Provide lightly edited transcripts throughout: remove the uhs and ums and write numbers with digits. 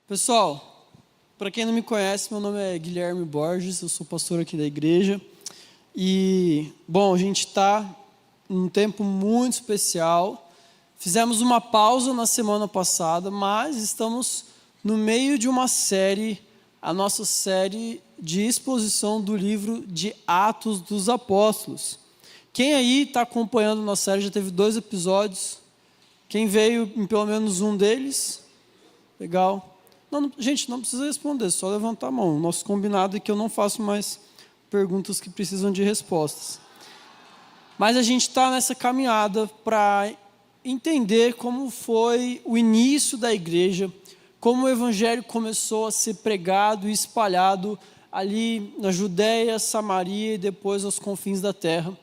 Pessoal, para quem não me conhece, meu nome é Guilherme Borges, eu sou pastor aqui da igreja. E, bom, a gente está num tempo muito especial. Fizemos uma pausa na semana passada, mas estamos no meio de uma série, a nossa série de exposição do livro de Atos dos Apóstolos. Quem aí está acompanhando nossa série, já teve 2 episódios. Quem veio em pelo menos um deles? Legal. Gente, não precisa responder, só levantar a mão. Nosso combinado é que eu não faço mais perguntas que precisam de respostas. Mas a gente está nessa caminhada para entender como foi o início da igreja, como o evangelho começou a ser pregado e espalhado ali na Judéia, Samaria e depois aos confins da terra.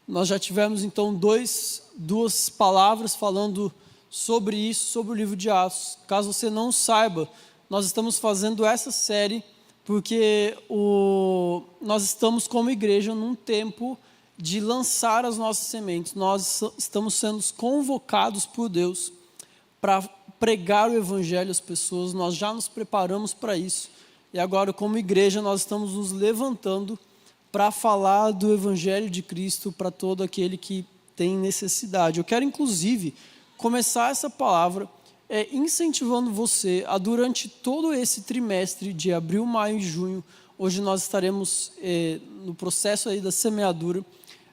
Nós já tivemos então duas palavras falando sobre isso, sobre o livro de Atos. Caso você não saiba, nós estamos fazendo essa série porque nós estamos como igreja num tempo de lançar as nossas sementes. Nós estamos sendo convocados por Deus para pregar o evangelho às pessoas. Nós já nos preparamos para isso. E agora, como igreja, nós estamos nos levantando para falar do evangelho de Cristo para todo aquele que tem necessidade. Eu quero, inclusive, começar essa palavra incentivando você a, durante todo esse trimestre de abril, maio e junho, hoje nós estaremos no processo aí da semeadura.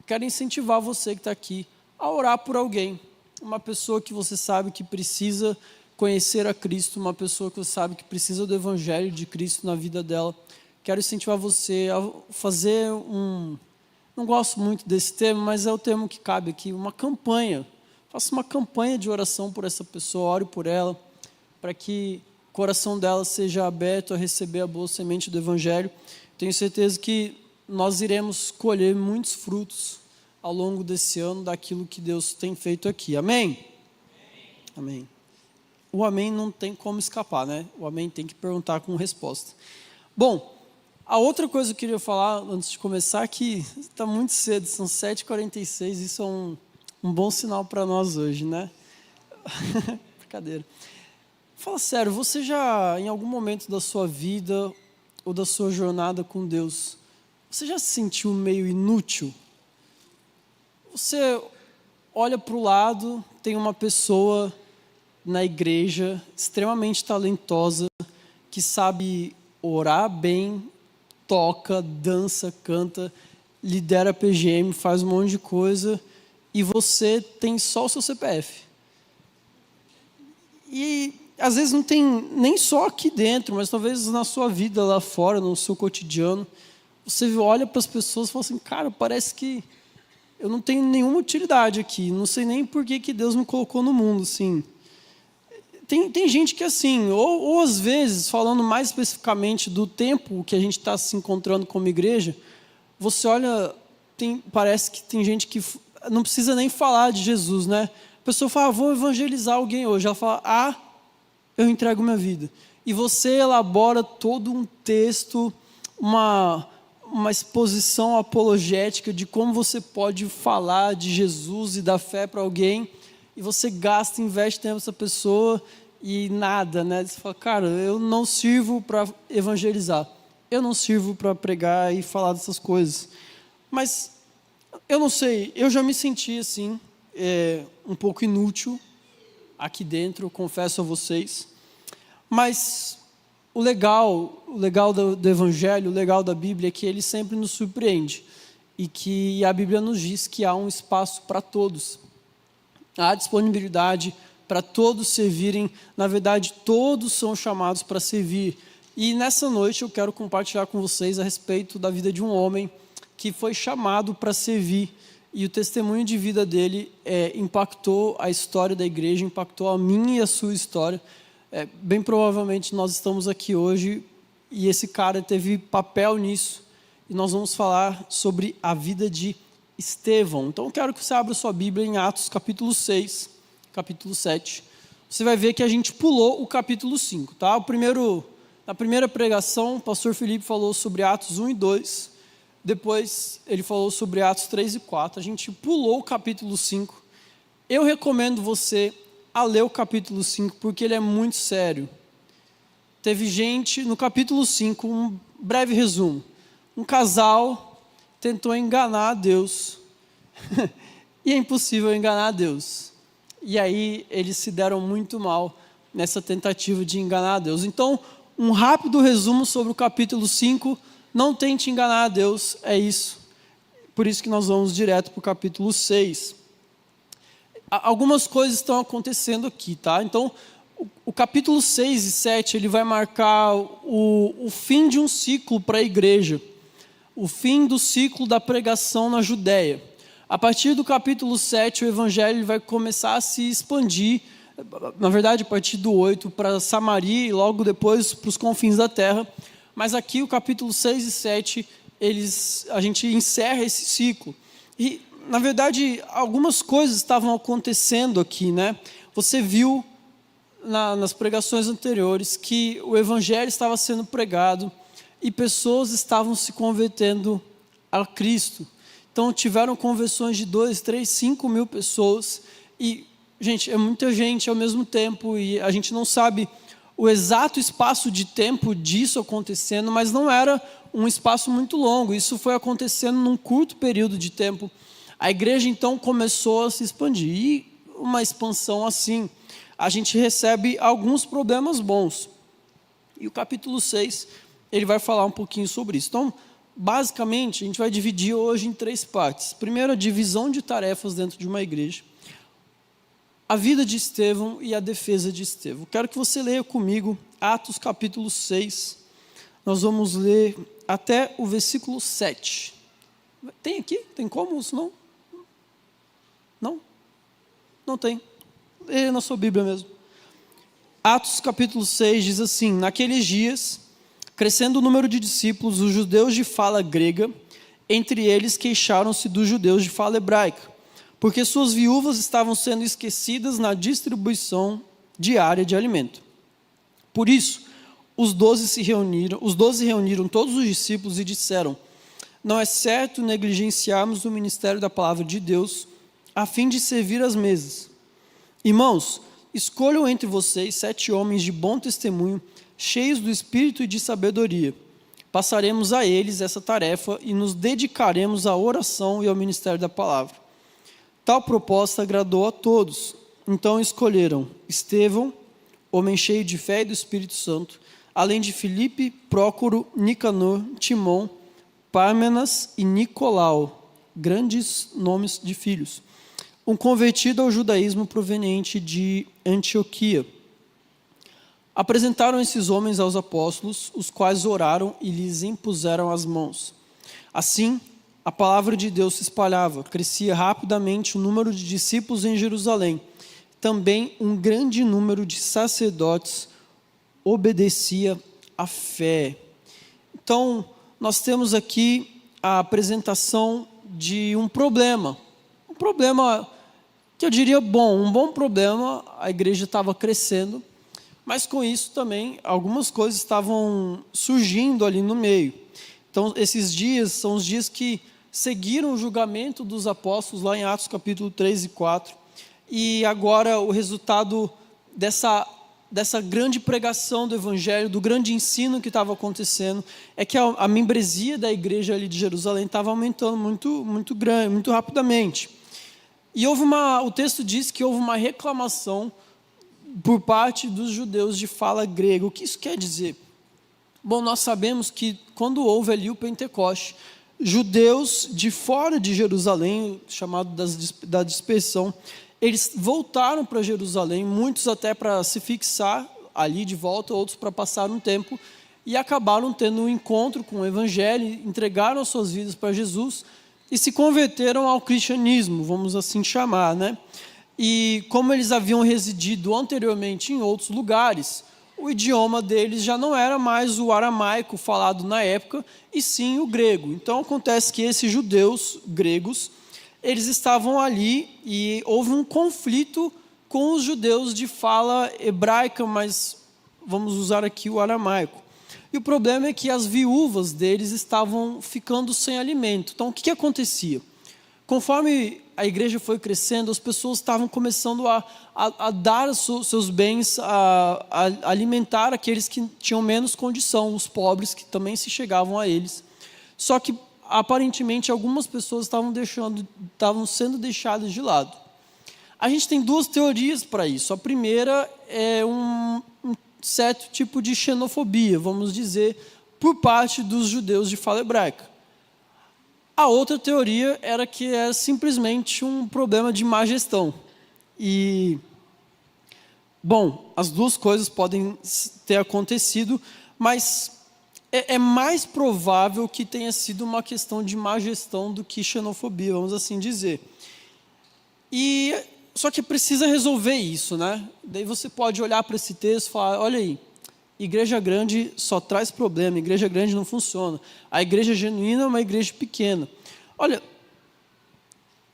Quero incentivar você que está aqui a orar por alguém, uma pessoa que você sabe que precisa conhecer a Cristo, uma pessoa que você sabe que precisa do evangelho de Cristo na vida dela. Quero incentivar você a fazer não gosto muito desse termo, mas é o termo que cabe aqui, uma campanha. Faça uma campanha de oração por essa pessoa, ore por ela, para que o coração dela seja aberto a receber a boa semente do evangelho. Tenho certeza que nós iremos colher muitos frutos ao longo desse ano daquilo que Deus tem feito aqui. Amém? Amém. O amém não tem como escapar, né? O amém tem que perguntar com resposta. Bom, a outra coisa que eu queria falar antes de começar, que está muito cedo, são 7h46, isso é um bom sinal para nós hoje, né? Brincadeira. Fala sério, você já, em algum momento da sua vida ou da sua jornada com Deus, você já se sentiu meio inútil? Você olha para o lado, tem uma pessoa na igreja extremamente talentosa, que sabe orar bem, toca, dança, canta, lidera PGM, faz um monte de coisa, e você tem só o seu CPF. E às vezes não tem nem só aqui dentro, mas talvez na sua vida lá fora, no seu cotidiano, você olha para as pessoas e fala assim, cara, parece que eu não tenho nenhuma utilidade aqui, não sei nem por que Deus me colocou no mundo, assim. Tem gente que é assim, ou às vezes, falando mais especificamente do tempo que a gente está se encontrando como igreja, você olha, parece que tem gente que não precisa nem falar de Jesus, né? A pessoa fala, vou evangelizar alguém hoje. Ela fala, eu entrego minha vida. E você elabora todo um texto, uma exposição apologética de como você pode falar de Jesus e da fé para alguém, e você gasta, investe tempo nessa pessoa e nada, né? Você fala, cara, eu não sirvo para evangelizar, eu não sirvo para pregar e falar dessas coisas. Mas eu não sei, eu já me senti assim, um pouco inútil aqui dentro, confesso a vocês. Mas o legal do Evangelho, o legal da Bíblia é que ele sempre nos surpreende. E que a Bíblia nos diz que há um espaço para todos. Há disponibilidade para todos servirem. Na verdade, todos são chamados para servir. E nessa noite eu quero compartilhar com vocês a respeito da vida de um homem que foi chamado para servir, e o testemunho de vida dele impactou a história da igreja, impactou a minha e a sua história. Bem provavelmente nós estamos aqui hoje, e esse cara teve papel nisso, e nós vamos falar sobre a vida de Estevão. Então eu quero que você abra sua Bíblia em Atos capítulo 6, capítulo 7. Você vai ver que a gente pulou o capítulo 5, tá? Na primeira pregação, o pastor Felipe falou sobre Atos 1 e 2, depois ele falou sobre Atos 3 e 4, a gente pulou o capítulo 5. Eu recomendo você a ler o capítulo 5, porque ele é muito sério. Teve gente, no capítulo 5, um breve resumo. Um casal tentou enganar a Deus. E é impossível enganar a Deus. E aí eles se deram muito mal nessa tentativa de enganar a Deus. Então, um rápido resumo sobre o capítulo 5. Não tente enganar a Deus, é isso. Por isso que nós vamos direto para o capítulo 6. Algumas coisas estão acontecendo aqui, tá? Então, o capítulo 6 e 7, ele vai marcar o fim de um ciclo para a igreja. O fim do ciclo da pregação na Judéia. A partir do capítulo 7, o evangelho vai começar a se expandir, na verdade, a partir do 8, para Samaria e logo depois para os confins da terra. Mas aqui, o capítulo 6 e 7, a gente encerra esse ciclo. E, na verdade, algumas coisas estavam acontecendo aqui, né? Você viu nas pregações anteriores que o evangelho estava sendo pregado e pessoas estavam se convertendo a Cristo. Então, tiveram conversões de 2, 3, 5 mil pessoas. E, gente, é muita gente ao mesmo tempo. E a gente não sabe o exato espaço de tempo disso acontecendo, mas não era um espaço muito longo. Isso foi acontecendo num curto período de tempo. A igreja, então, começou a se expandir. E uma expansão assim, a gente recebe alguns problemas bons. E o capítulo 6, ele vai falar um pouquinho sobre isso. Então, basicamente, a gente vai dividir hoje em 3 partes. Primeiro, a divisão de tarefas dentro de uma igreja. A vida de Estevão e a defesa de Estevão. Quero que você leia comigo Atos capítulo 6. Nós vamos ler até o versículo 7. Tem aqui? Tem como isso não? Não? Não tem. Leia na sua Bíblia mesmo. Atos capítulo 6 diz assim: naqueles dias, crescendo o número de discípulos, os judeus de fala grega, entre eles queixaram-se dos judeus de fala hebraica, porque suas viúvas estavam sendo esquecidas na distribuição diária de alimento. Por isso, os 12 reuniram todos os discípulos e disseram: não é certo negligenciarmos o ministério da palavra de Deus, a fim de servir às mesas. Irmãos, escolham entre vocês 7 homens de bom testemunho, cheios do Espírito e de sabedoria. Passaremos a eles essa tarefa e nos dedicaremos à oração e ao ministério da palavra. Tal proposta agradou a todos. Então escolheram Estevão, homem cheio de fé e do Espírito Santo, além de Filipe, Prócoro, Nicanor, Timão, Pármenas e Nicolau, grandes nomes de filhos, um convertido ao judaísmo proveniente de Antioquia. Apresentaram esses homens aos apóstolos, os quais oraram e lhes impuseram as mãos. Assim, a palavra de Deus se espalhava, crescia rapidamente o número de discípulos em Jerusalém. Também um grande número de sacerdotes obedecia à fé. Então, nós temos aqui a apresentação de um problema que eu diria bom, um bom problema. A igreja estava crescendo, mas com isso também algumas coisas estavam surgindo ali no meio. Então, esses dias são os dias que seguiram o julgamento dos apóstolos, lá em Atos capítulo 3 e 4, e agora o resultado dessa grande pregação do evangelho, do grande ensino que estava acontecendo, é que a membresia da igreja ali de Jerusalém estava aumentando muito grande, muito rapidamente. E o texto diz que houve uma reclamação por parte dos judeus de fala grega. O que isso quer dizer? Bom, nós sabemos que quando houve ali o Pentecoste, judeus de fora de Jerusalém, chamado da dispersão, eles voltaram para Jerusalém, muitos até para se fixar ali de volta, outros para passar um tempo, e acabaram tendo um encontro com o evangelho, entregaram suas vidas para Jesus e se converteram ao cristianismo, vamos assim chamar, né? E como eles haviam residido anteriormente em outros lugares, o idioma deles já não era mais o aramaico falado na época, e sim o grego. Então acontece que esses judeus gregos, eles estavam ali e houve um conflito com os judeus de fala hebraica, mas vamos usar aqui o aramaico. E o problema é que as viúvas deles estavam ficando sem alimento. Então o que acontecia? Conforme a igreja foi crescendo, as pessoas estavam começando a dar seus bens, a alimentar aqueles que tinham menos condição, os pobres que também se chegavam a eles. Só que, aparentemente, algumas pessoas estavam sendo deixadas de lado. A gente tem duas teorias para isso. A primeira é um certo tipo de xenofobia, vamos dizer, por parte dos judeus de fala hebraica. A outra teoria era que era simplesmente um problema de má gestão. E, bom, as duas coisas podem ter acontecido, mas é mais provável que tenha sido uma questão de má gestão do que xenofobia, vamos assim dizer. Só que precisa resolver isso, né? Daí você pode olhar para esse texto e falar, olha aí, igreja grande só traz problema, igreja grande não funciona. A igreja genuína é uma igreja pequena. Olha,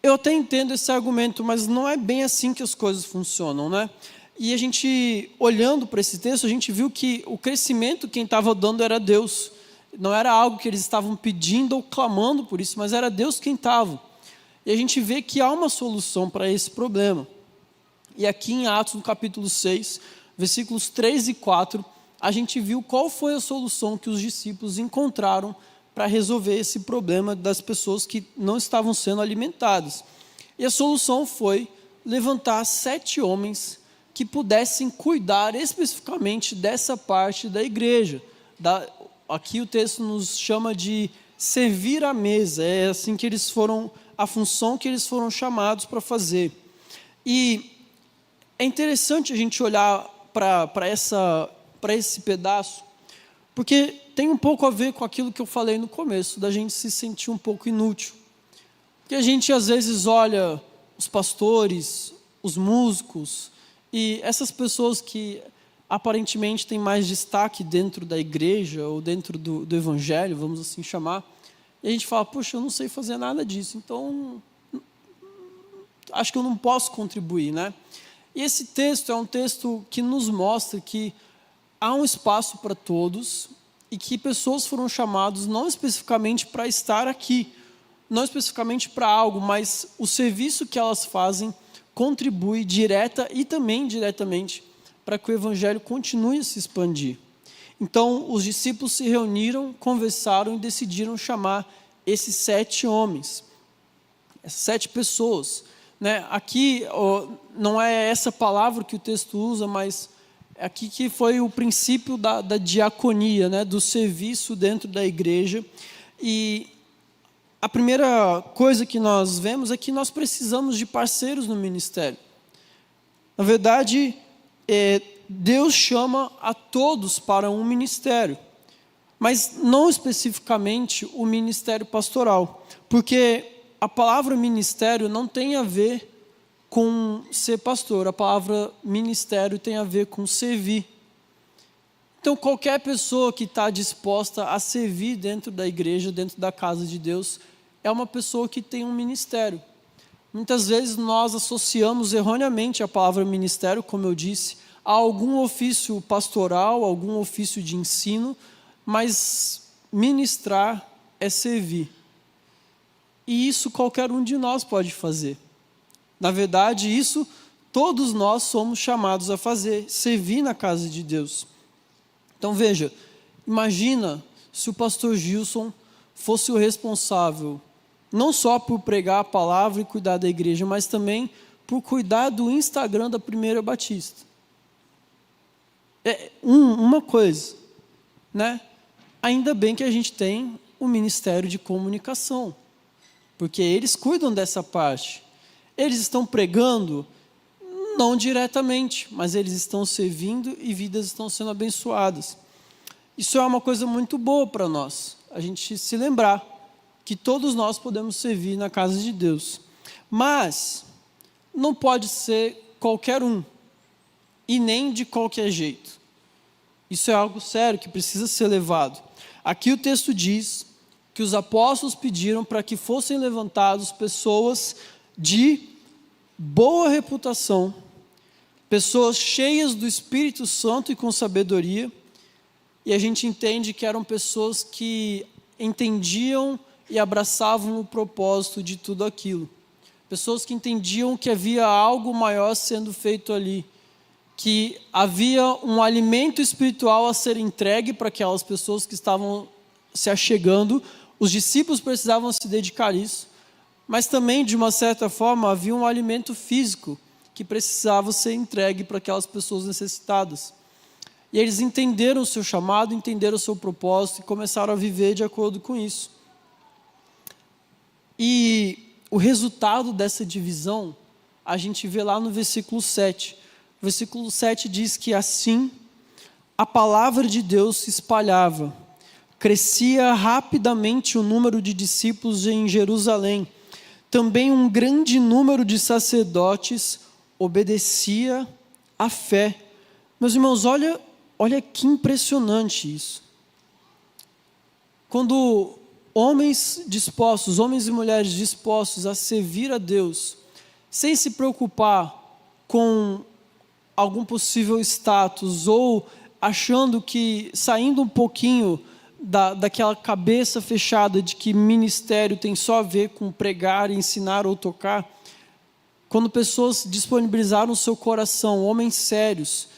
eu até entendo esse argumento, mas não é bem assim que as coisas funcionam, né? E a gente, olhando para esse texto, a gente viu que o crescimento quem estava dando era Deus. Não era algo que eles estavam pedindo ou clamando por isso, mas era Deus quem estava. E a gente vê que há uma solução para esse problema. E aqui em Atos, no capítulo 6, versículos 3 e 4, a gente viu qual foi a solução que os discípulos encontraram para resolver esse problema das pessoas que não estavam sendo alimentadas. E a solução foi levantar 7 homens que pudessem cuidar especificamente dessa parte da igreja. Aqui o texto nos chama de servir à mesa, é assim que eles foram, a função que eles foram chamados para fazer. E é interessante a gente olhar para esse pedaço, porque tem um pouco a ver com aquilo que eu falei no começo, da gente se sentir um pouco inútil. Porque a gente às vezes olha os pastores, os músicos, e essas pessoas que aparentemente têm mais destaque dentro da igreja, ou dentro do evangelho, vamos assim chamar, e a gente fala, puxa, eu não sei fazer nada disso, então acho que eu não posso contribuir, né? E esse texto é um texto que nos mostra que há um espaço para todos e que pessoas foram chamadas não especificamente para estar aqui, não especificamente para algo, mas o serviço que elas fazem contribui direta e também indiretamente para que o evangelho continue a se expandir. Então, os discípulos se reuniram, conversaram e decidiram chamar esses 7 homens, essas 7 pessoas. Né? Aqui, não é essa palavra que o texto usa, mas aqui que foi o princípio da diaconia, né? Do serviço dentro da igreja. E a primeira coisa que nós vemos é que nós precisamos de parceiros no ministério. Na verdade, Deus chama a todos para um ministério, mas não especificamente o ministério pastoral, porque a palavra ministério não tem a ver com ser pastor, a palavra ministério tem a ver com servir. Então, qualquer pessoa que está disposta a servir dentro da igreja, dentro da casa de Deus, é uma pessoa que tem um ministério. Muitas vezes nós associamos erroneamente a palavra ministério, como eu disse, a algum ofício pastoral, algum ofício de ensino, mas ministrar é servir. E isso qualquer um de nós pode fazer. Na verdade, isso todos nós somos chamados a fazer, servir na casa de Deus. Então veja, imagina se o pastor Gilson fosse o responsável, não só por pregar a palavra e cuidar da igreja, mas também por cuidar do Instagram da Primeira Batista. É uma coisa, né? Ainda bem que a gente tem o Ministério de Comunicação, porque eles cuidam dessa parte. Eles estão pregando, não diretamente, mas eles estão servindo e vidas estão sendo abençoadas. Isso é uma coisa muito boa para nós, a gente se lembrar que todos nós podemos servir na casa de Deus. Mas não pode ser qualquer um, e nem de qualquer jeito. Isso é algo sério que precisa ser levado. Aqui o texto diz que os apóstolos pediram para que fossem levantados pessoas de boa reputação, pessoas cheias do Espírito Santo e com sabedoria, e a gente entende que eram pessoas que entendiam e abraçavam o propósito de tudo aquilo. Pessoas que entendiam que havia algo maior sendo feito ali, que havia um alimento espiritual a ser entregue para aquelas pessoas que estavam se achegando. Os discípulos precisavam se dedicar a isso, mas também, de uma certa forma, havia um alimento físico que precisava ser entregue para aquelas pessoas necessitadas. E eles entenderam o seu chamado, entenderam o seu propósito e começaram a viver de acordo com isso. E o resultado dessa divisão, a gente vê lá no versículo 7. O versículo 7 diz que assim a palavra de Deus se espalhava. Crescia rapidamente o número de discípulos em Jerusalém. Também um grande número de sacerdotes obedecia à fé. Meus irmãos, olha que impressionante isso. Quando homens e mulheres dispostos a servir a Deus, sem se preocupar com algum possível status, ou achando que, saindo um pouquinho daquela cabeça fechada de que ministério tem só a ver com pregar, ensinar ou tocar, quando pessoas disponibilizaram o seu coração, homens sérios,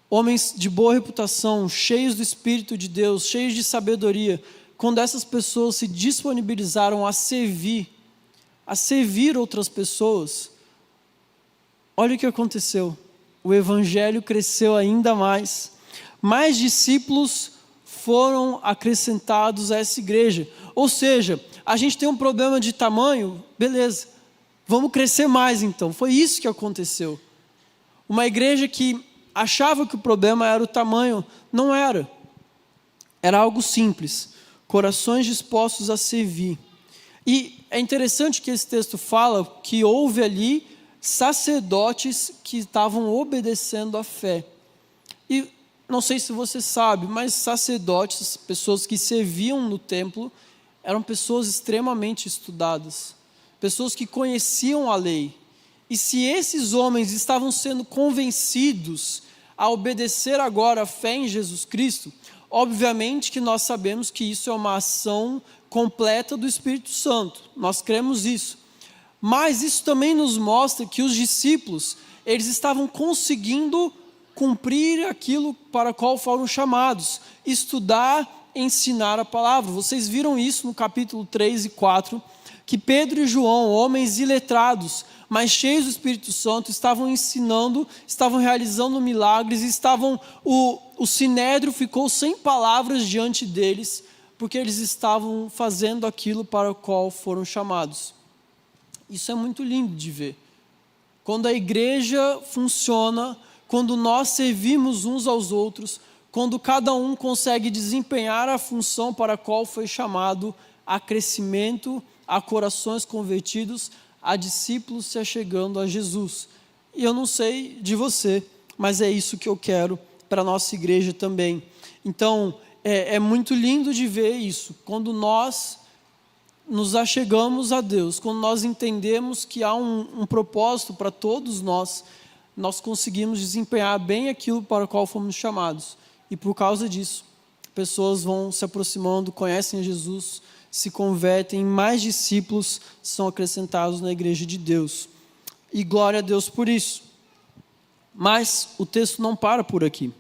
homens de boa reputação, cheios do Espírito de Deus, cheios de sabedoria, quando essas pessoas se disponibilizaram a servir outras pessoas, olha o que aconteceu. O evangelho cresceu ainda mais. Mais discípulos foram acrescentados a essa igreja. Ou seja, a gente tem um problema de tamanho, beleza, vamos crescer mais então. Foi isso que aconteceu. Uma igreja que achava que o problema era o tamanho, não era. Era algo simples. Corações dispostos a servir. E é interessante que esse texto fala que houve ali sacerdotes que estavam obedecendo à fé. E não sei se você sabe, mas sacerdotes, pessoas que serviam no templo, eram pessoas extremamente estudadas, pessoas que conheciam a lei. E se esses homens estavam sendo convencidos a obedecer agora a fé em Jesus Cristo, obviamente que nós sabemos que isso é uma ação completa do Espírito Santo, nós cremos isso. Mas isso também nos mostra que os discípulos, eles estavam conseguindo cumprir aquilo para o qual foram chamados, estudar, ensinar a palavra. Vocês viram isso no capítulo 3 e 4, que Pedro e João, homens iletrados, mas cheios do Espírito Santo, estavam ensinando, estavam realizando milagres, o sinédrio ficou sem palavras diante deles, porque eles estavam fazendo aquilo para o qual foram chamados. Isso é muito lindo de ver. Quando a igreja funciona, quando nós servimos uns aos outros, quando cada um consegue desempenhar a função para a qual foi chamado, há crescimento, há corações convertidos, há discípulos se achegando a Jesus. E eu não sei de você, mas é isso que eu quero para a nossa igreja também. Então, é muito lindo de ver isso, quando nós nos achegamos a Deus, quando nós entendemos que há um propósito para todos nós conseguimos desempenhar bem aquilo para o qual fomos chamados. E por causa disso, pessoas vão se aproximando, conhecem a Jesus, se convertem, mais discípulos são acrescentados na igreja de Deus. E glória a Deus por isso. Mas o texto não para por aqui.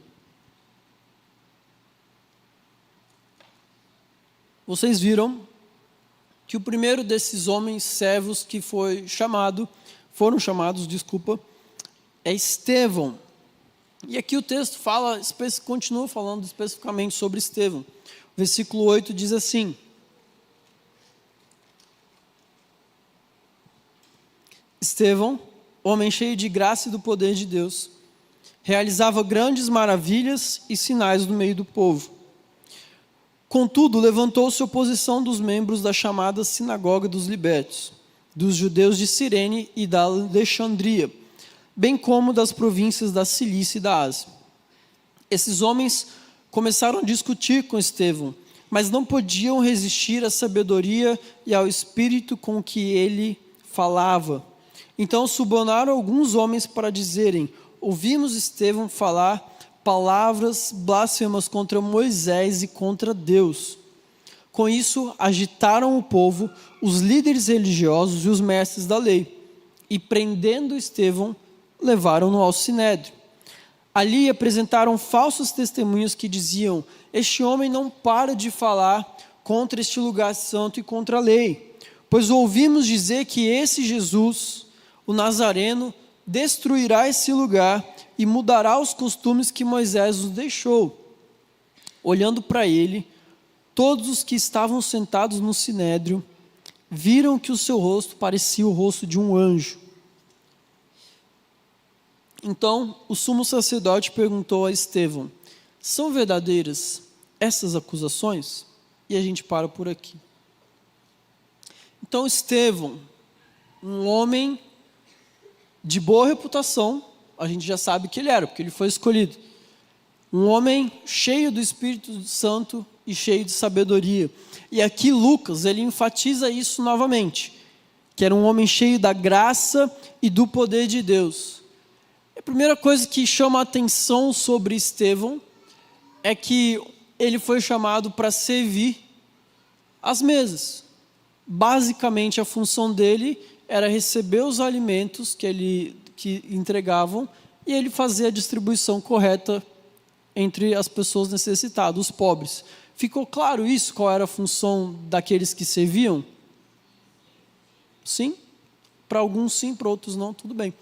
Vocês viram que o primeiro desses homens servos que foram chamados, é Estevão. E aqui o texto continua falando especificamente sobre Estevão. O versículo 8 diz assim: Estevão, homem cheio de graça e do poder de Deus, realizava grandes maravilhas e sinais no meio do povo. Contudo, levantou-se oposição dos membros da chamada Sinagoga dos Libertos, dos judeus de Cirene e da Alexandria, bem como das províncias da Cilícia e da Ásia. Esses homens começaram a discutir com Estevão, mas não podiam resistir à sabedoria e ao espírito com que ele falava. Então subornaram alguns homens para dizerem: ouvimos Estevão falar palavras blasfemas contra Moisés e contra Deus. Com isso, agitaram o povo, os líderes religiosos e os mestres da lei, e prendendo Estevão, levaram-no ao sinédrio. Ali apresentaram falsos testemunhos que diziam: este homem não para de falar contra este lugar santo e contra a lei, pois ouvimos dizer que esse Jesus, o Nazareno, destruirá esse lugar e mudará os costumes que Moisés nos deixou. Olhando para ele, todos os que estavam sentados no sinédrio viram que o seu rosto parecia o rosto de um anjo. Então o sumo sacerdote perguntou a Estevão: são verdadeiras essas acusações? E a gente para por aqui. Então Estevão, um homem de boa reputação, a gente já sabe que ele era, porque ele foi escolhido. Um homem cheio do Espírito Santo e cheio de sabedoria. E aqui Lucas, ele enfatiza isso novamente, que era um homem cheio da graça e do poder de Deus. A primeira coisa que chama a atenção sobre Estevão é que ele foi chamado para servir as mesas. Basicamente, a função dele era receber os alimentos que entregavam e ele fazer a distribuição correta entre as pessoas necessitadas, os pobres. Ficou claro isso? Qual era a função daqueles que serviam? Sim? Para alguns sim, para outros não, tudo bem.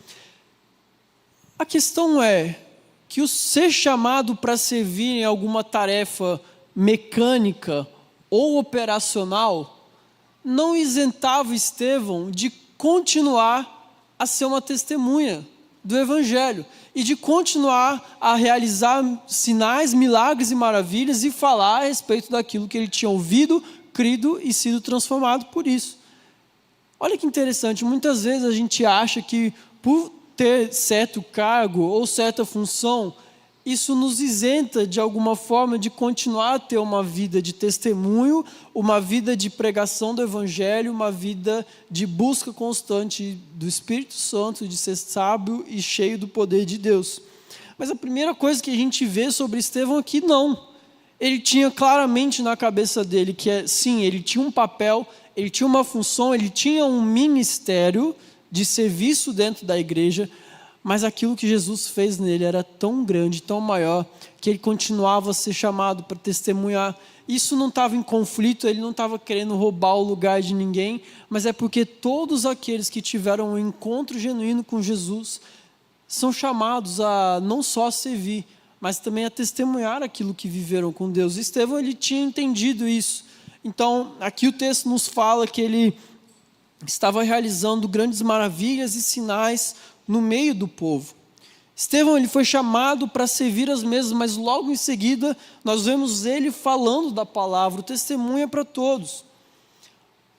A questão é que o ser chamado para servir em alguma tarefa mecânica ou operacional não isentava Estevão de continuar a ser uma testemunha do Evangelho e de continuar a realizar sinais, milagres e maravilhas e falar a respeito daquilo que ele tinha ouvido, crido e sido transformado por isso. Olha que interessante, muitas vezes a gente acha que por ter certo cargo ou certa função, isso nos isenta de alguma forma de continuar a ter uma vida de testemunho, uma vida de pregação do Evangelho, uma vida de busca constante do Espírito Santo, de ser sábio e cheio do poder de Deus. Mas a primeira coisa que a gente vê sobre Estevão aqui, não. Ele tinha claramente na cabeça dele que, sim, ele tinha um papel, ele tinha uma função, ele tinha um ministério de serviço dentro da igreja, mas aquilo que Jesus fez nele era tão grande, tão maior, que ele continuava a ser chamado para testemunhar. Isso não estava em conflito, ele não estava querendo roubar o lugar de ninguém, mas é porque todos aqueles que tiveram um encontro genuíno com Jesus são chamados a não só servir, mas também a testemunhar aquilo que viveram com Deus. Estevão, ele tinha entendido isso. Então, aqui o texto nos fala que ele estava realizando grandes maravilhas e sinais no meio do povo. Estevão, ele foi chamado para servir as mesas, mas logo em seguida nós vemos ele falando da palavra, o testemunho é para todos.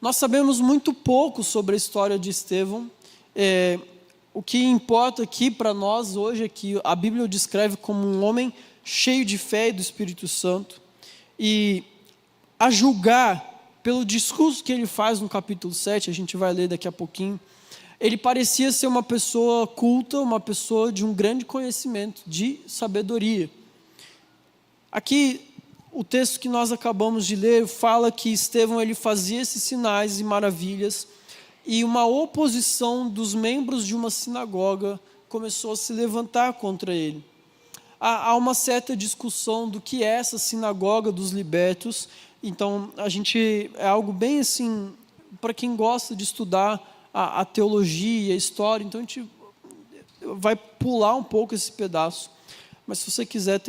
Nós sabemos muito pouco sobre a história de Estevão. O que importa aqui para nós hoje é que a Bíblia o descreve como um homem cheio de fé e do Espírito Santo. E a julgar pelo discurso que ele faz no capítulo 7, a gente vai ler daqui a pouquinho, ele parecia ser uma pessoa culta, uma pessoa de um grande conhecimento, de sabedoria. Aqui, o texto que nós acabamos de ler fala que Estevão ele fazia esses sinais e maravilhas, e uma oposição dos membros de uma sinagoga começou a se levantar contra ele. Há uma certa discussão do que é essa sinagoga dos libertos. Então, é algo bem assim, para quem gosta de estudar a teologia, a história, então a gente vai pular um pouco esse pedaço. Mas se você quiser,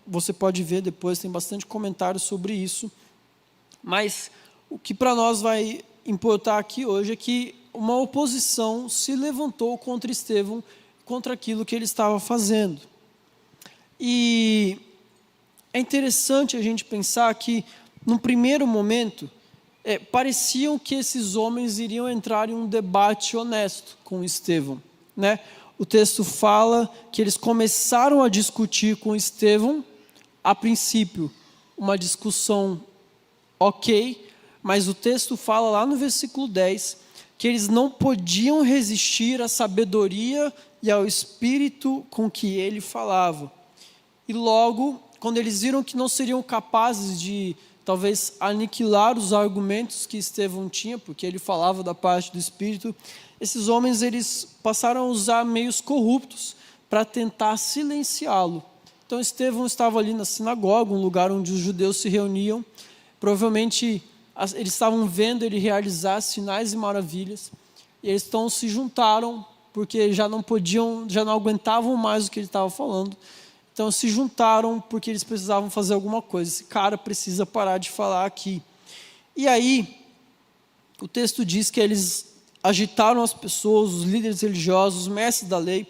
você pode ver depois, tem bastante comentário sobre isso. Mas o que para nós vai importar aqui hoje é que uma oposição se levantou contra Estevão, contra aquilo que ele estava fazendo. E é interessante a gente pensar que, num primeiro momento, pareciam que esses homens iriam entrar em um debate honesto com Estevão, né? O texto fala que eles começaram a discutir com Estevão, a princípio, uma discussão ok, mas o texto fala lá no versículo 10, que eles não podiam resistir à sabedoria e ao espírito com que ele falava. E logo, quando eles viram que não seriam capazes de talvez aniquilar os argumentos que Estevão tinha, porque ele falava da parte do Espírito, esses homens eles passaram a usar meios corruptos para tentar silenciá-lo. Então Estevão estava ali na sinagoga, um lugar onde os judeus se reuniam. Provavelmente eles estavam vendo ele realizar sinais e maravilhas. E eles então se juntaram, porque já não aguentavam mais o que ele estava falando. Então se juntaram porque eles precisavam fazer alguma coisa. Esse cara precisa parar de falar aqui. E aí, o texto diz que eles agitaram as pessoas, os líderes religiosos, os mestres da lei,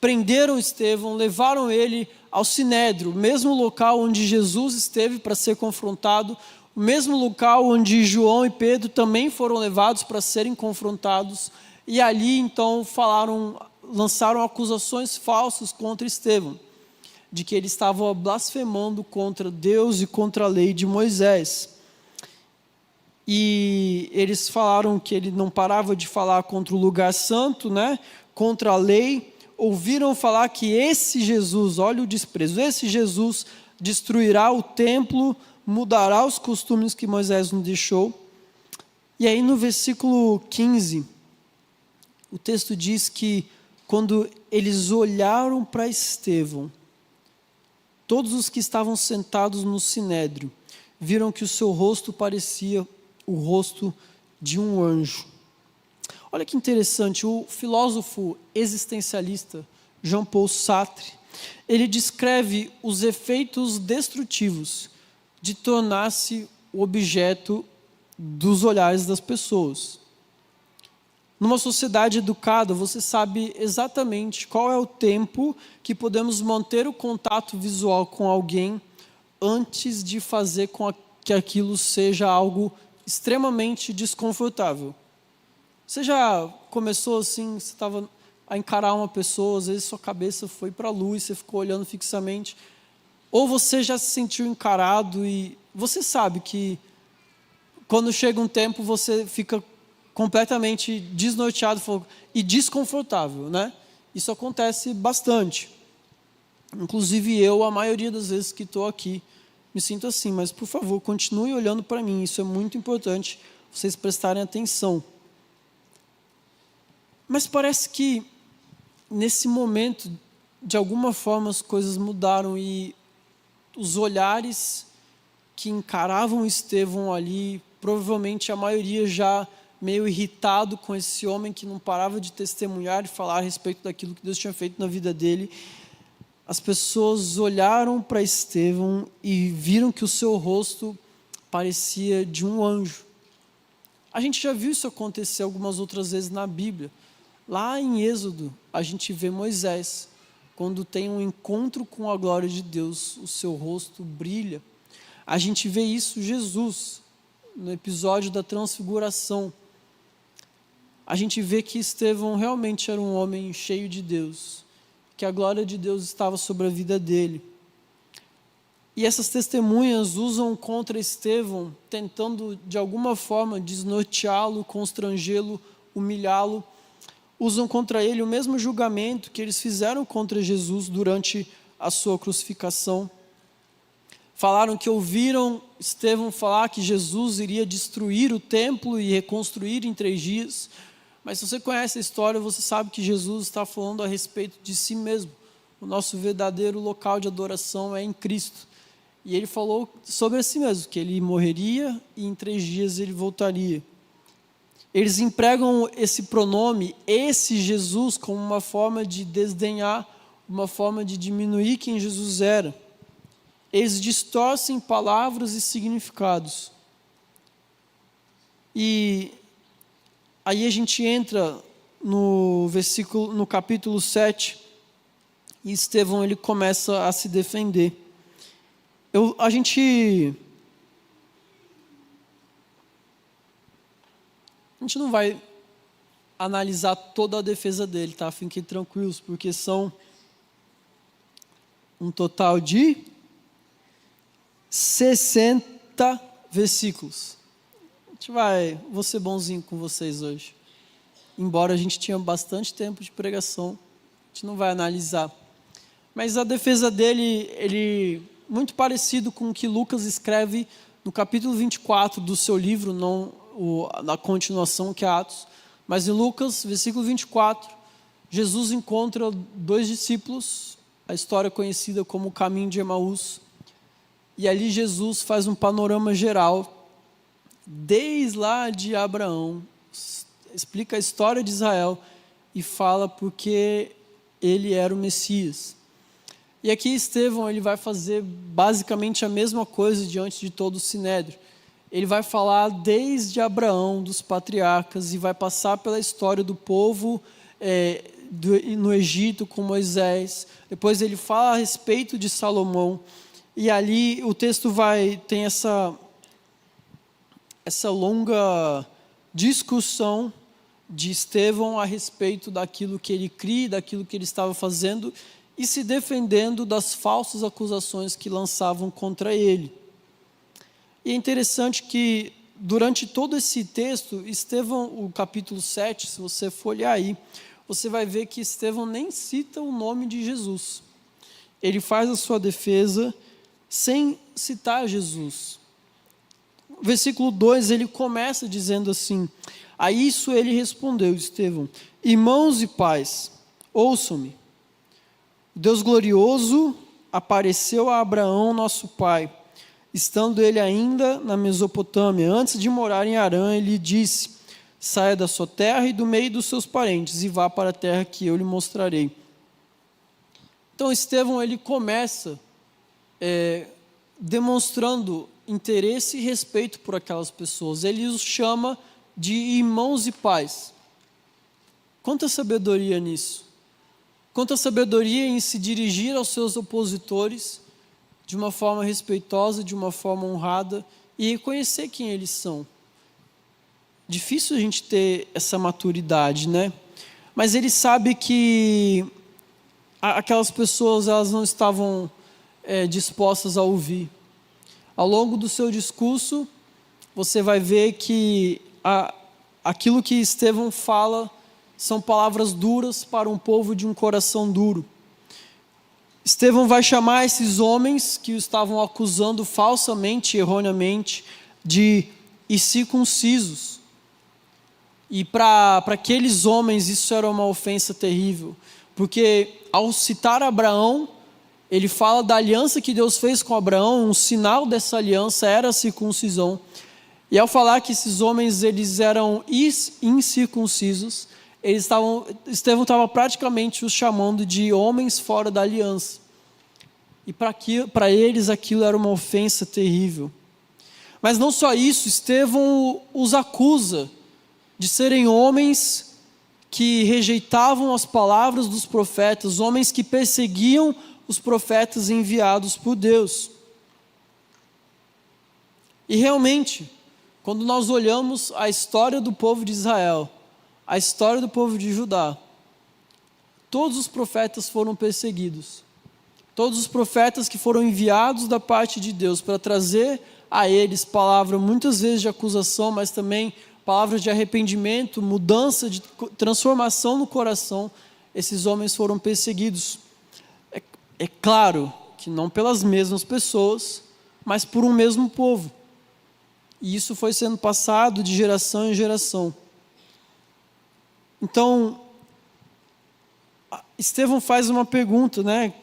prenderam Estevão, levaram ele ao Sinédrio, o mesmo local onde Jesus esteve para ser confrontado, o mesmo local onde João e Pedro também foram levados para serem confrontados, e ali então lançaram acusações falsas contra Estevão, de que ele estava blasfemando contra Deus e contra a lei de Moisés. E eles falaram que ele não parava de falar contra o lugar santo, né? Contra a lei. Ouviram falar que esse Jesus, olha o desprezo, esse Jesus destruirá o templo, mudará os costumes que Moisés nos deixou. E aí no versículo 15, o texto diz que quando eles olharam para Estevão, todos os que estavam sentados no sinédrio viram que o seu rosto parecia o rosto de um anjo. Olha que interessante, o filósofo existencialista Jean-Paul Sartre, ele descreve os efeitos destrutivos de tornar-se o objeto dos olhares das pessoas. Numa sociedade educada, você sabe exatamente qual é o tempo que podemos manter o contato visual com alguém antes de fazer com que aquilo seja algo extremamente desconfortável. Você já começou assim, você estava a encarar uma pessoa, às vezes sua cabeça foi para a luz, você ficou olhando fixamente, ou você já se sentiu encarado e você sabe que quando chega um tempo você fica completamente desnorteado e desconfortável, né? Isso acontece bastante. Inclusive eu, a maioria das vezes que estou aqui, me sinto assim, mas por favor, continue olhando para mim, isso é muito importante, vocês prestarem atenção. Mas parece que nesse momento, de alguma forma as coisas mudaram e os olhares que encaravam Estevão ali, provavelmente a maioria já meio irritado com esse homem que não parava de testemunhar e falar a respeito daquilo que Deus tinha feito na vida dele. As pessoas olharam para Estevão e viram que o seu rosto parecia de um anjo. A gente já viu isso acontecer algumas outras vezes na Bíblia. Lá em Êxodo, a gente vê Moisés, quando tem um encontro com a glória de Deus, o seu rosto brilha. A gente vê isso Jesus, no episódio da transfiguração. A gente vê que Estevão realmente era um homem cheio de Deus, que a glória de Deus estava sobre a vida dele. E essas testemunhas usam contra Estevão, tentando de alguma forma desnorteá-lo, constrangê-lo, humilhá-lo. Usam contra ele o mesmo julgamento que eles fizeram contra Jesus durante a sua crucificação. Falaram que ouviram Estevão falar que Jesus iria destruir o templo e reconstruir em 3 dias. Mas se você conhece a história, você sabe que Jesus está falando a respeito de si mesmo. O nosso verdadeiro local de adoração é em Cristo. E ele falou sobre si mesmo, que ele morreria e em 3 dias ele voltaria. Eles empregam esse pronome, esse Jesus, como uma forma de desdenhar, uma forma de diminuir quem Jesus era. Eles distorcem palavras e significados. E aí a gente entra no capítulo 7, e Estevão ele começa a se defender. A gente não vai analisar toda a defesa dele, tá? Fiquem tranquilos, porque são um total de 60 versículos. Vou ser bonzinho com vocês hoje. Embora a gente tinha bastante tempo de pregação, a gente não vai analisar. Mas a defesa dele, muito parecido com o que Lucas escreve no capítulo 24 do seu livro, não na continuação que é Atos, mas em Lucas, versículo 24, Jesus encontra 2 discípulos, a história conhecida como o caminho de Emaús, e ali Jesus faz um panorama geral, desde lá de Abraão, explica a história de Israel e fala porque ele era o Messias. E aqui Estevão ele vai fazer basicamente a mesma coisa diante de todo o Sinédrio. Ele vai falar desde Abraão, dos patriarcas, e vai passar pela história do povo no Egito com Moisés. Depois ele fala a respeito de Salomão. E ali o texto tem essa longa discussão de Estevão a respeito daquilo que ele cria, daquilo que ele estava fazendo, e se defendendo das falsas acusações que lançavam contra ele. E é interessante que, durante todo esse texto, Estevão, o capítulo 7, se você for olhar aí, você vai ver que Estevão nem cita o nome de Jesus. Ele faz a sua defesa sem citar Jesus. Versículo 2, ele começa dizendo assim: a isso ele respondeu, Estevão: irmãos e pais, ouçam-me. Deus glorioso apareceu a Abraão, nosso pai, estando ele ainda na Mesopotâmia. Antes de morar em Harã, ele disse: saia da sua terra e do meio dos seus parentes e vá para a terra que eu lhe mostrarei. Então Estevão ele começa demonstrando interesse e respeito por aquelas pessoas. Ele os chama de irmãos e pais. Quanta sabedoria nisso! Quanta sabedoria em se dirigir aos seus opositores de uma forma respeitosa, de uma forma honrada, e reconhecer quem eles são. Difícil a gente ter essa maturidade, né? Mas ele sabe que aquelas pessoas elas não estavam dispostas a ouvir. Ao longo do seu discurso, você vai ver que aquilo que Estevão fala são palavras duras para um povo de um coração duro. Estevão vai chamar esses homens que o estavam acusando falsamente, erroneamente, de incircuncisos. E para aqueles homens isso era uma ofensa terrível, porque ao citar Abraão, ele fala da aliança que Deus fez com Abraão, um sinal dessa aliança era a circuncisão. E ao falar que esses homens eles eram incircuncisos, Estevão estava praticamente os chamando de homens fora da aliança. E para eles aquilo era uma ofensa terrível. Mas não só isso, Estevão os acusa de serem homens que rejeitavam as palavras dos profetas, homens que perseguiam os profetas enviados por Deus. E realmente, quando nós olhamos a história do povo de Israel, a história do povo de Judá, todos os profetas foram perseguidos. Todos os profetas que foram enviados da parte de Deus para trazer a eles palavras muitas vezes de acusação, mas também palavras de arrependimento, mudança, de transformação no coração, esses homens foram perseguidos. É claro que não pelas mesmas pessoas, mas por um mesmo povo. E isso foi sendo passado de geração em geração. Então, Estevão faz uma pergunta, né?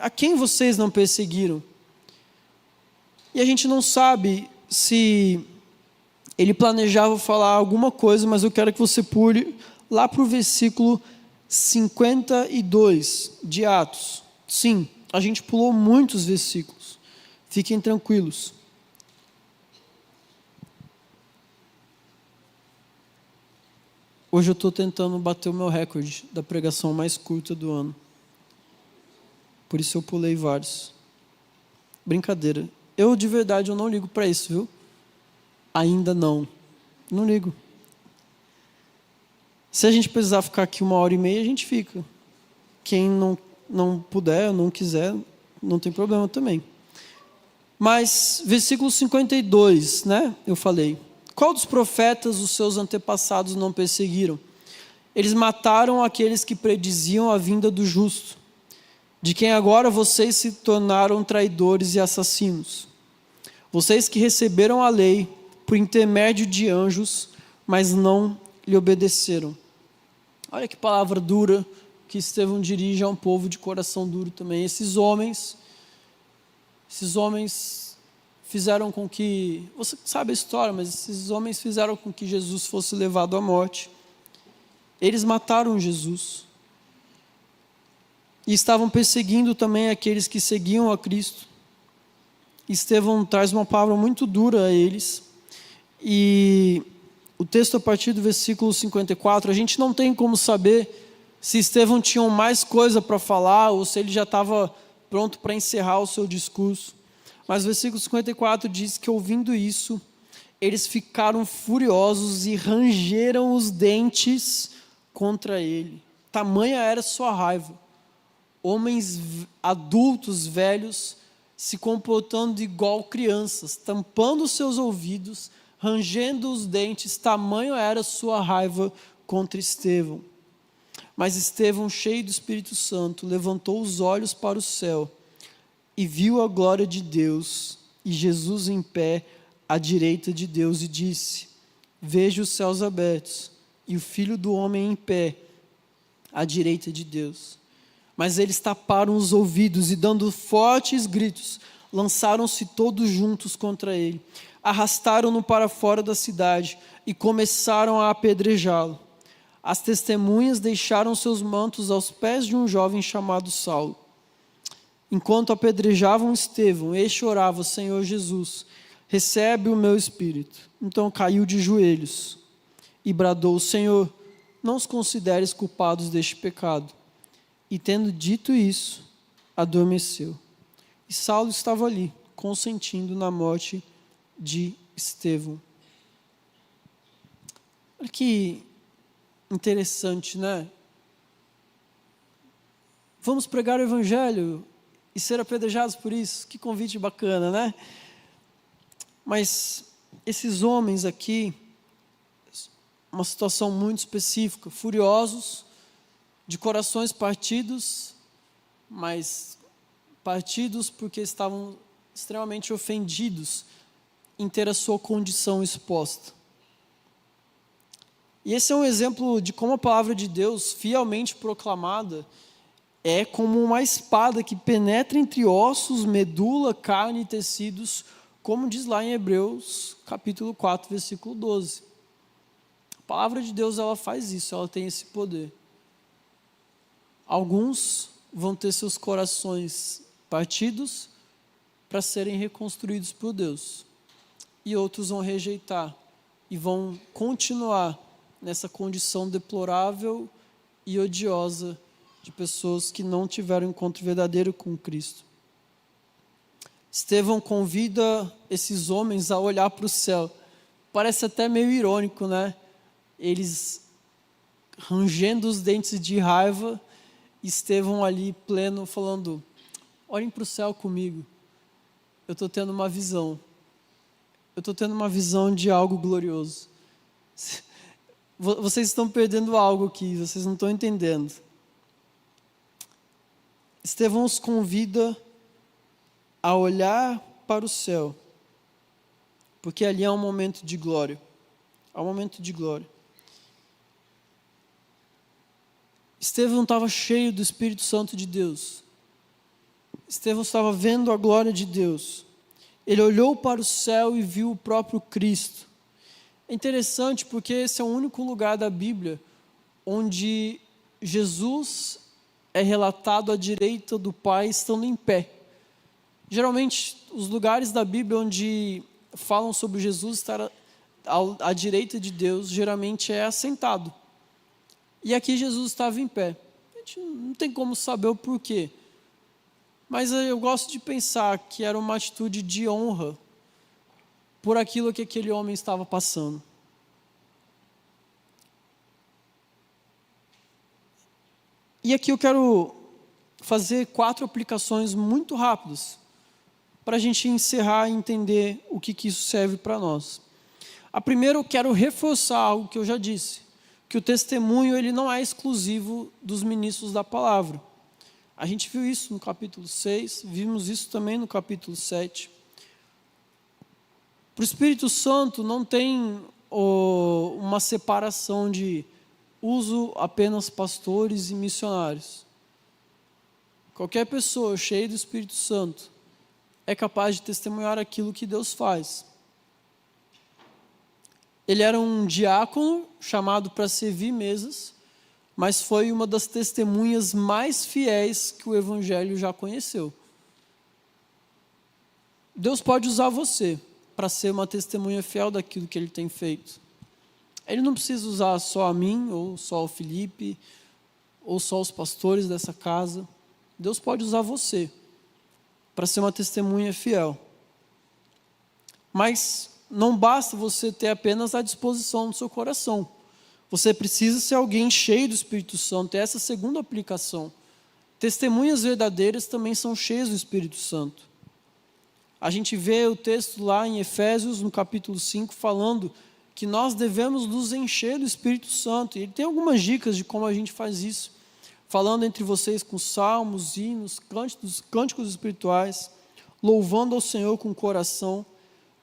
A quem vocês não perseguiram? E a gente não sabe se ele planejava falar alguma coisa, mas eu quero que você pule lá para o versículo 52 de Atos. Sim, a gente pulou muitos versículos. Fiquem tranquilos. Hoje eu estou tentando bater o meu recorde da pregação mais curta do ano. Por isso eu pulei vários. Brincadeira. Eu, de verdade, eu não ligo para isso, viu? Ainda não. Não ligo. Se a gente precisar ficar aqui 1h30, a gente fica. Quem não puder, não quiser, não tem problema também. Mas, versículo 52, né? Eu falei. Qual dos profetas os seus antepassados não perseguiram? Eles mataram aqueles que prediziam a vinda do justo, de quem agora vocês se tornaram traidores e assassinos. Vocês que receberam a lei por intermédio de anjos, mas não lhe obedeceram. Olha que palavra dura que Estevão dirige a um povo de coração duro também. Esses homens fizeram com que, você sabe a história, mas esses homens fizeram com que Jesus fosse levado à morte. Eles mataram Jesus. E estavam perseguindo também aqueles que seguiam a Cristo. Estevão traz uma palavra muito dura a eles. E o texto a partir do versículo 54, a gente não tem como saber se Estevão tinha mais coisa para falar ou se ele já estava pronto para encerrar o seu discurso. Mas o versículo 54 diz que, ouvindo isso, eles ficaram furiosos e rangeram os dentes contra ele. Tamanha era sua raiva. Homens adultos, velhos, se comportando igual crianças, tampando seus ouvidos, rangendo os dentes, tamanho era sua raiva contra Estevão. Mas Estevão, cheio do Espírito Santo, levantou os olhos para o céu e viu a glória de Deus e Jesus em pé à direita de Deus e disse: vejo os céus abertos e o Filho do Homem em pé à direita de Deus. Mas eles taparam os ouvidos e, dando fortes gritos, lançaram-se todos juntos contra ele. Arrastaram-no para fora da cidade e começaram a apedrejá-lo. As testemunhas deixaram seus mantos aos pés de um jovem chamado Saulo. Enquanto apedrejavam Estevão, este orava: Senhor Jesus, recebe o meu espírito. Então caiu de joelhos e bradou: Senhor, não os consideres culpados deste pecado. E tendo dito isso, adormeceu. E Saulo estava ali, consentindo na morte de Estevão. Olha que interessante, né? Vamos pregar o Evangelho e ser apedrejados por isso. Que convite bacana, né? Mas esses homens aqui, uma situação muito específica, furiosos, de corações partidos, mas partidos porque estavam extremamente ofendidos em ter a sua condição exposta. E esse é um exemplo de como a palavra de Deus, fielmente proclamada, é como uma espada que penetra entre ossos, medula, carne e tecidos, como diz lá em Hebreus, capítulo 4, versículo 12. A palavra de Deus, ela faz isso, ela tem esse poder. Alguns vão ter seus corações partidos para serem reconstruídos por Deus. E outros vão rejeitar e vão continuar nessa condição deplorável e odiosa de pessoas que não tiveram encontro verdadeiro com Cristo. Estevão convida esses homens a olhar para o céu. Parece até meio irônico, né? Eles rangendo os dentes de raiva, Estevão ali pleno falando: olhem para o céu comigo, eu estou tendo uma visão. Eu estou tendo uma visão de algo glorioso. Vocês estão perdendo algo aqui, vocês não estão entendendo. Estevão os convida a olhar para o céu, porque ali é um momento de glória. É um momento de glória. Estevão estava cheio do Espírito Santo de Deus. Estevão estava vendo a glória de Deus. Ele olhou para o céu e viu o próprio Cristo. É interessante porque esse é o único lugar da Bíblia onde Jesus é relatado à direita do Pai estando em pé. Geralmente, os lugares da Bíblia onde falam sobre Jesus estar à direita de Deus, geralmente é assentado. E aqui Jesus estava em pé. A gente não tem como saber o porquê. Mas eu gosto de pensar que era uma atitude de honra por aquilo que aquele homem estava passando. E aqui eu quero fazer 4 aplicações muito rápidas para a gente encerrar e entender o que isso serve para nós. A primeira, eu quero reforçar algo que eu já disse, que o testemunho ele não é exclusivo dos ministros da palavra. A gente viu isso no capítulo 6, vimos isso também no capítulo 7. Para o Espírito Santo não tem uma separação de uso apenas pastores e missionários. Qualquer pessoa cheia do Espírito Santo é capaz de testemunhar aquilo que Deus faz. Ele era um diácono chamado para servir mesas, mas foi uma das testemunhas mais fiéis que o Evangelho já conheceu. Deus pode usar você para ser uma testemunha fiel daquilo que Ele tem feito. Ele não precisa usar só a mim, ou só o Felipe, ou só os pastores dessa casa. Deus pode usar você para ser uma testemunha fiel. Mas não basta você ter apenas a disposição do seu coração. Você precisa ser alguém cheio do Espírito Santo. É essa a segunda aplicação. Testemunhas verdadeiras também são cheias do Espírito Santo. A gente vê o texto lá em Efésios, no capítulo 5, falando que nós devemos nos encher do Espírito Santo. E ele tem algumas dicas de como a gente faz isso. Falando entre vocês com salmos, hinos, cânticos espirituais, louvando ao Senhor com o coração,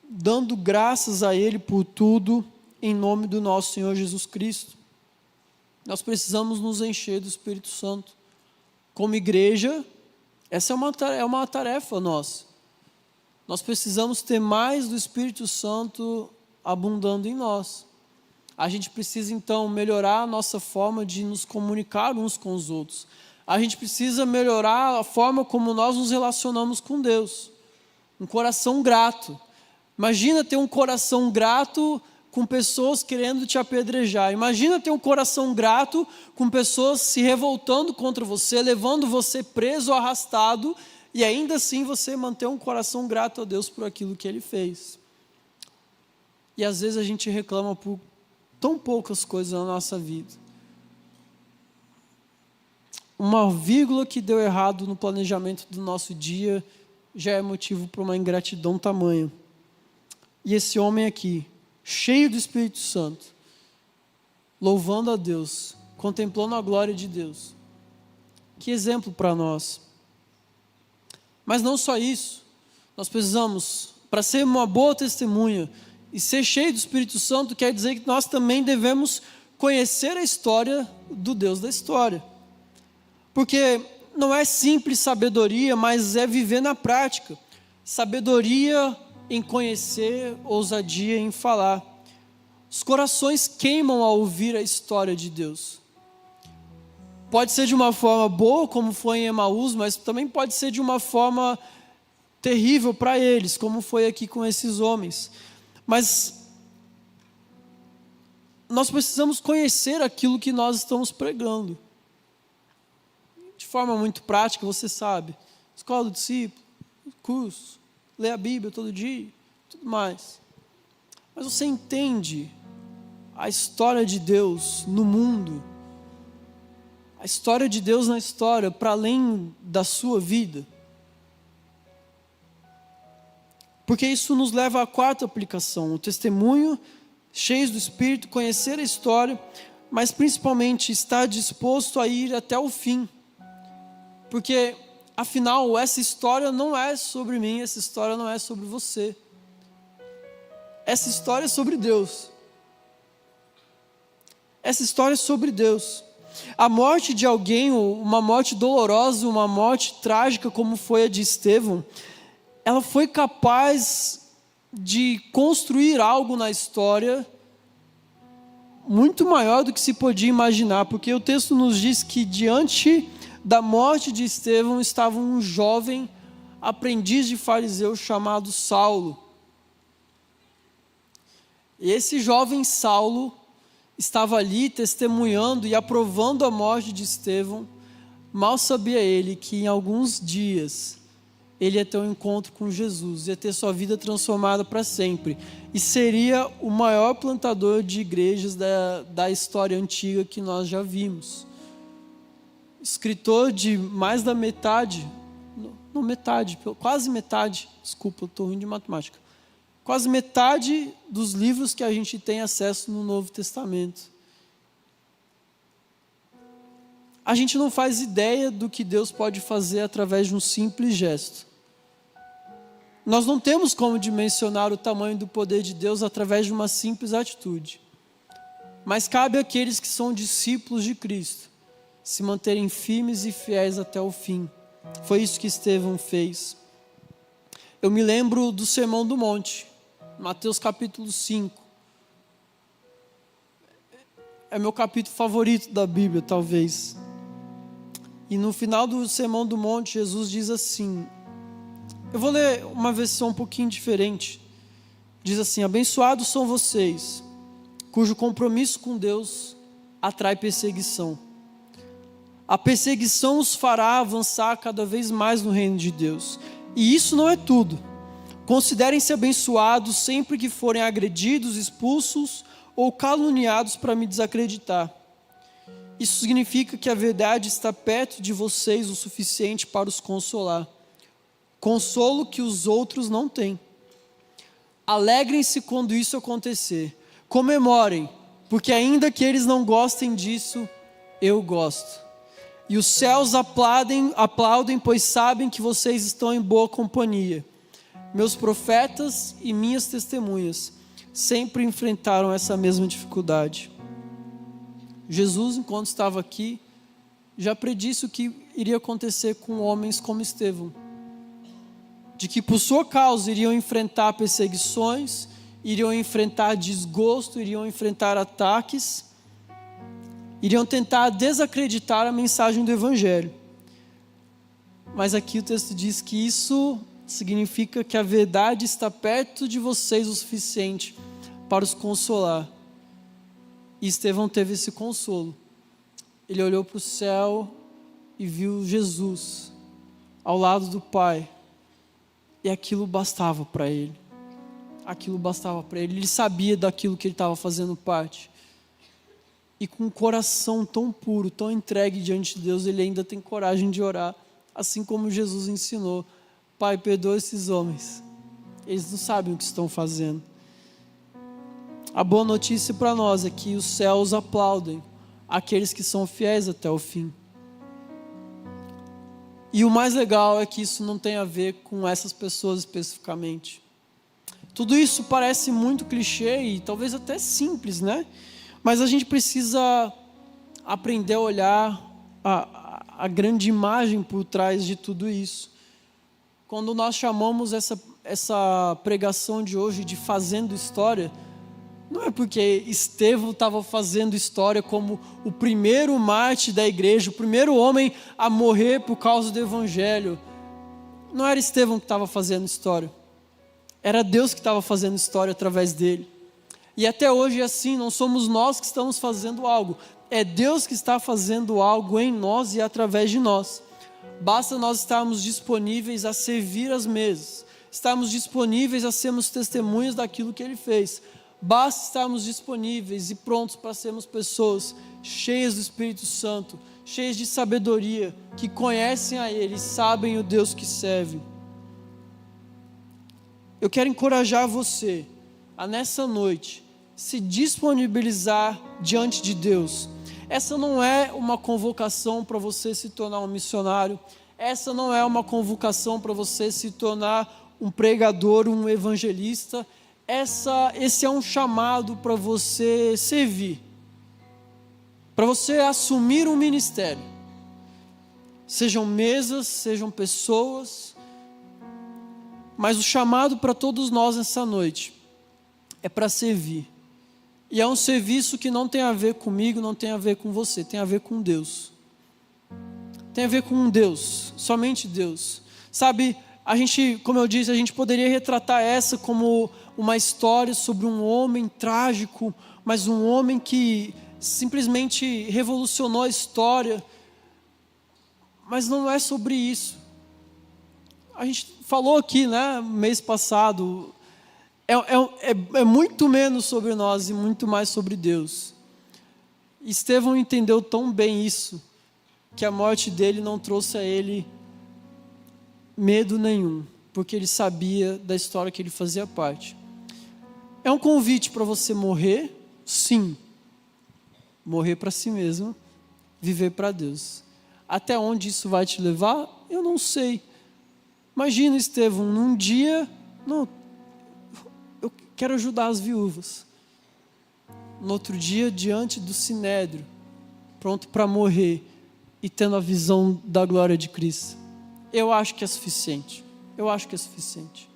dando graças a Ele por tudo, em nome do nosso Senhor Jesus Cristo. Nós precisamos nos encher do Espírito Santo. Como igreja, essa é uma tarefa nossa. Nós precisamos ter mais do Espírito Santo abundando em nós. A gente precisa, então, melhorar a nossa forma de nos comunicar uns com os outros. A gente precisa melhorar a forma como nós nos relacionamos com Deus. Um coração grato. Imagina ter um coração grato com pessoas querendo te apedrejar. Imagina ter um coração grato com pessoas se revoltando contra você, levando você preso, arrastado, e ainda assim você manter um coração grato a Deus por aquilo que Ele fez. E às vezes a gente reclama por tão poucas coisas na nossa vida. Uma vírgula que deu errado no planejamento do nosso dia já é motivo para uma ingratidão tamanha. E esse homem aqui, cheio do Espírito Santo, louvando a Deus, contemplando a glória de Deus. Que exemplo para nós. Mas não só isso, nós precisamos, para ser uma boa testemunha e ser cheio do Espírito Santo, quer dizer que nós também devemos conhecer a história do Deus da história. Porque não é simples sabedoria, mas é viver na prática. Sabedoria em conhecer, ousadia em falar. Os corações queimam ao ouvir a história de Deus. Pode ser de uma forma boa, como foi em Emaús, mas também pode ser de uma forma terrível para eles, como foi aqui com esses homens. Mas nós precisamos conhecer aquilo que nós estamos pregando. De forma muito prática, você sabe. Escola do discípulo, curso, ler a Bíblia todo dia, tudo mais. Mas você entende a história de Deus no mundo, a história de Deus na história, para além da sua vida. Porque isso nos leva à quarta aplicação, o testemunho, cheios do Espírito, conhecer a história, mas principalmente estar disposto a ir até o fim. Porque, afinal, essa história não é sobre mim, essa história não é sobre você. Essa história é sobre Deus. Essa história é sobre Deus. A morte de alguém, uma morte dolorosa, uma morte trágica como foi a de Estevão, ela foi capaz de construir algo na história muito maior do que se podia imaginar, porque o texto nos diz que diante da morte de Estevão estava um jovem aprendiz de fariseu chamado Saulo. E esse jovem Saulo estava ali testemunhando e aprovando a morte de Estevão. Mal sabia ele que em alguns dias ele ia ter um encontro com Jesus, ia ter sua vida transformada para sempre. E seria o maior plantador de igrejas da história antiga que nós já vimos. Escritor de mais da metade, não metade, quase metade, desculpa, eu estou ruim de matemática. Quase metade dos livros que a gente tem acesso no Novo Testamento. A gente não faz ideia do que Deus pode fazer através de um simples gesto. Nós não temos como dimensionar o tamanho do poder de Deus através de uma simples atitude. Mas cabe àqueles que são discípulos de Cristo se manterem firmes e fiéis até o fim. Foi isso que Estevão fez. Eu me lembro do Sermão do Monte, Mateus capítulo 5. É meu capítulo favorito da Bíblia, talvez. E no final do Sermão do Monte, Jesus diz assim, eu vou ler uma versão um pouquinho diferente. Diz assim, abençoados são vocês, cujo compromisso com Deus atrai perseguição. A perseguição os fará avançar cada vez mais no reino de Deus. E isso não é tudo. Considerem-se abençoados sempre que forem agredidos, expulsos ou caluniados para me desacreditar. Isso significa que a verdade está perto de vocês o suficiente para os consolar. Consolo que os outros não têm. Alegrem-se quando isso acontecer. Comemorem, porque ainda que eles não gostem disso, eu gosto. E os céus aplaudem, pois sabem que vocês estão em boa companhia. Meus profetas e minhas testemunhas sempre enfrentaram essa mesma dificuldade. Jesus, enquanto estava aqui, já predisse o que iria acontecer com homens como Estevão. De que por sua causa iriam enfrentar perseguições, iriam enfrentar desgosto, iriam enfrentar ataques, iriam tentar desacreditar a mensagem do Evangelho. Mas aqui o texto diz que isso significa que a verdade está perto de vocês o suficiente para os consolar. E Estevão teve esse consolo. Ele olhou para o céu e viu Jesus ao lado do Pai. E aquilo bastava para ele. Aquilo bastava para ele. Ele sabia daquilo que ele estava fazendo parte. E com um coração tão puro, tão entregue diante de Deus, ele ainda tem coragem de orar, assim como Jesus ensinou. Pai, perdoa esses homens. Eles não sabem o que estão fazendo. A boa notícia para nós é que os céus aplaudem aqueles que são fiéis até o fim. E o mais legal é que isso não tem a ver com essas pessoas especificamente. Tudo isso parece muito clichê e talvez até simples, né? Mas a gente precisa aprender a olhar a grande imagem por trás de tudo isso. Quando nós chamamos essa pregação de hoje de Fazendo História, não é porque Estevão estava fazendo história como o primeiro mártir da igreja, o primeiro homem a morrer por causa do Evangelho. Não era Estevão que estava fazendo história. Era Deus que estava fazendo história através dele. E até hoje é assim, não somos nós que estamos fazendo algo. É Deus que está fazendo algo em nós e através de nós. Basta nós estarmos disponíveis a servir as mesas. Estarmos disponíveis a sermos testemunhas daquilo que Ele fez. Basta estarmos disponíveis e prontos para sermos pessoas cheias do Espírito Santo, cheias de sabedoria, que conhecem a Ele e sabem o Deus que serve. Eu quero encorajar você a nessa noite se disponibilizar diante de Deus. Essa não é uma convocação para você se tornar um missionário. Essa não é uma convocação para você se tornar um pregador, um evangelista. Esse é um chamado para você servir, para você assumir um ministério. Sejam mesas, sejam pessoas, mas o chamado para todos nós nessa noite é para servir. E é um serviço que não tem a ver comigo, não tem a ver com você, tem a ver com Deus. Tem a ver com Deus, somente Deus. Sabe, a gente, como eu disse, a gente poderia retratar essa como uma história sobre um homem trágico, mas um homem que simplesmente revolucionou a história. Mas não é sobre isso. A gente falou aqui, né, mês passado, é muito menos sobre nós e muito mais sobre Deus. Estevão entendeu tão bem isso, que a morte dele não trouxe a ele medo nenhum, porque ele sabia da história que ele fazia parte. É um convite para você morrer, sim. Morrer para si mesmo, viver para Deus. Até onde isso vai te levar, eu não sei. Imagina Estevão, num dia, não, eu quero ajudar as viúvas. No outro dia, diante do Sinédrio, pronto para morrer e tendo a visão da glória de Cristo. Eu acho que é suficiente. Eu acho que é suficiente.